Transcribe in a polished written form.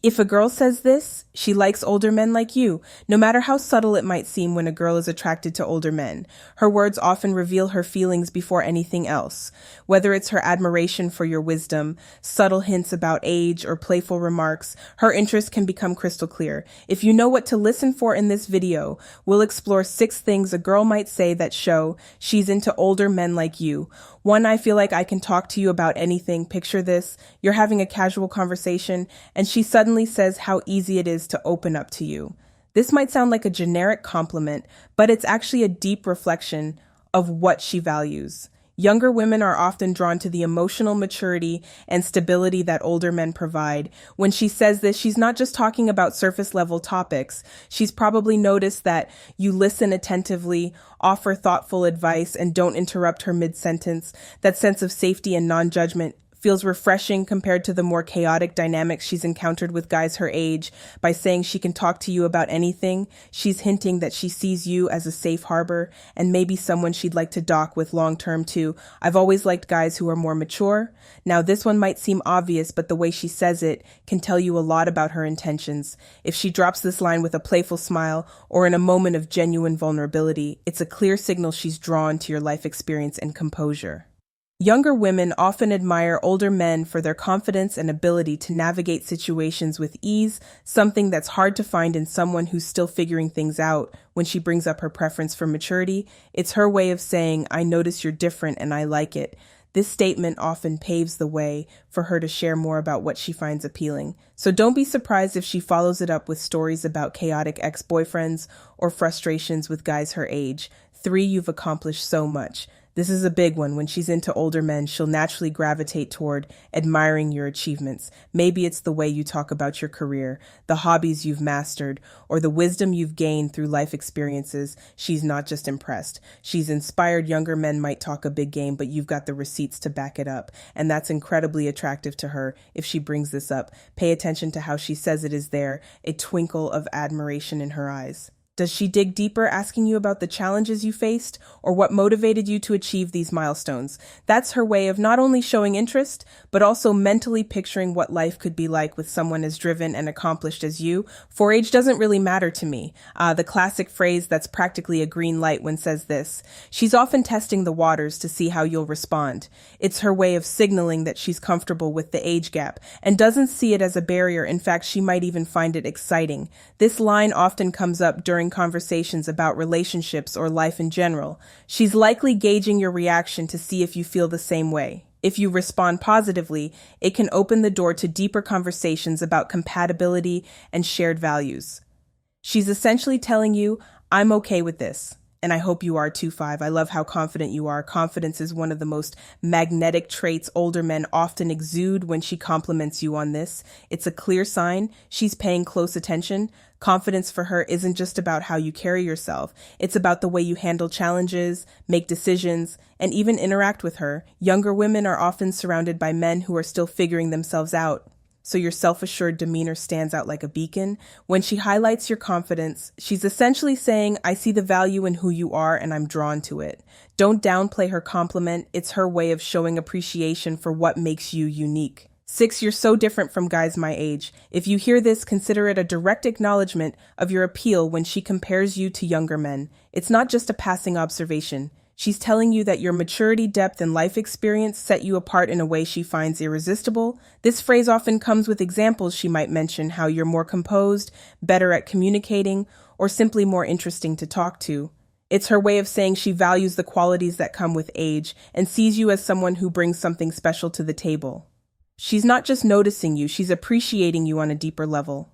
If a girl says this, she likes older men like you, no matter how subtle it might seem when a girl is attracted to older men. Her words often reveal her feelings before anything else. Whether it's her admiration for your wisdom, subtle hints about age, or playful remarks, her interest can become crystal clear. If you know what to listen for in this video, we'll explore 6 things a girl might say that show she's into older men like you. 1, I feel like I can talk to you about anything. Picture this. You're having a casual conversation, and she suddenly says how easy it is to open up to you. This might sound like a generic compliment, but it's actually a deep reflection of what she values. Younger women are often drawn to the emotional maturity and stability that older men provide. When she says this, she's not just talking about surface level topics. She's probably noticed that you listen attentively, offer thoughtful advice, and don't interrupt her mid-sentence. That sense of safety and non-judgment feels refreshing compared to the more chaotic dynamics she's encountered with guys her age. By saying she can talk to you about anything, she's hinting that she sees you as a safe harbor and maybe someone she'd like to dock with long term too. I've always liked guys who are more mature. Now, this one might seem obvious, but the way she says it can tell you a lot about her intentions. If she drops this line with a playful smile or in a moment of genuine vulnerability, it's a clear signal she's drawn to your life experience and composure. Younger women often admire older men for their confidence and ability to navigate situations with ease, something that's hard to find in someone who's still figuring things out. When she brings up her preference for maturity, it's her way of saying, I notice you're different and I like it. This statement often paves the way for her to share more about what she finds appealing. So don't be surprised if she follows it up with stories about chaotic ex-boyfriends or frustrations with guys her age. 3, you've accomplished so much. This is a big one. When she's into older men, she'll naturally gravitate toward admiring your achievements. Maybe it's the way you talk about your career, the hobbies you've mastered, or the wisdom you've gained through life experiences. She's not just impressed. She's inspired. Younger men might talk a big game, but you've got the receipts to back it up. And that's incredibly attractive to her if she brings this up. Pay attention to how she says it is there, a twinkle of admiration in her eyes. Does she dig deeper, asking you about the challenges you faced or what motivated you to achieve these milestones? That's her way of not only showing interest, but also mentally picturing what life could be like with someone as driven and accomplished as you. For age doesn't really matter to me. The classic phrase that's practically a green light when says this. She's often testing the waters to see how you'll respond. It's her way of signaling that she's comfortable with the age gap and doesn't see it as a barrier. In fact, she might even find it exciting. This line often comes up during conversations about relationships or life in general. She's likely gauging your reaction to see if you feel the same way. If you respond positively, it can open the door to deeper conversations about compatibility and shared values. She's essentially telling you, I'm okay with this. And I hope you are too, 5. I love how confident you are. Confidence is one of the most magnetic traits older men often exude. When she compliments you on this, it's a clear sign she's paying close attention. Confidence for her isn't just about how you carry yourself. It's about the way you handle challenges, make decisions, and even interact with her. Younger women are often surrounded by men who are still figuring themselves out. So your self-assured demeanor stands out like a beacon. When she highlights your confidence, she's essentially saying, I see the value in who you are and I'm drawn to it. Don't downplay her compliment. It's her way of showing appreciation for what makes you unique. 6, you're so different from guys my age. If you hear this, consider it a direct acknowledgement of your appeal when she compares you to younger men. It's not just a passing observation. She's telling you that your maturity, depth, and life experience set you apart in a way she finds irresistible. This phrase often comes with examples. She might mention how you're more composed, better at communicating, or simply more interesting to talk to. It's her way of saying she values the qualities that come with age and sees you as someone who brings something special to the table. She's not just noticing you, she's appreciating you on a deeper level.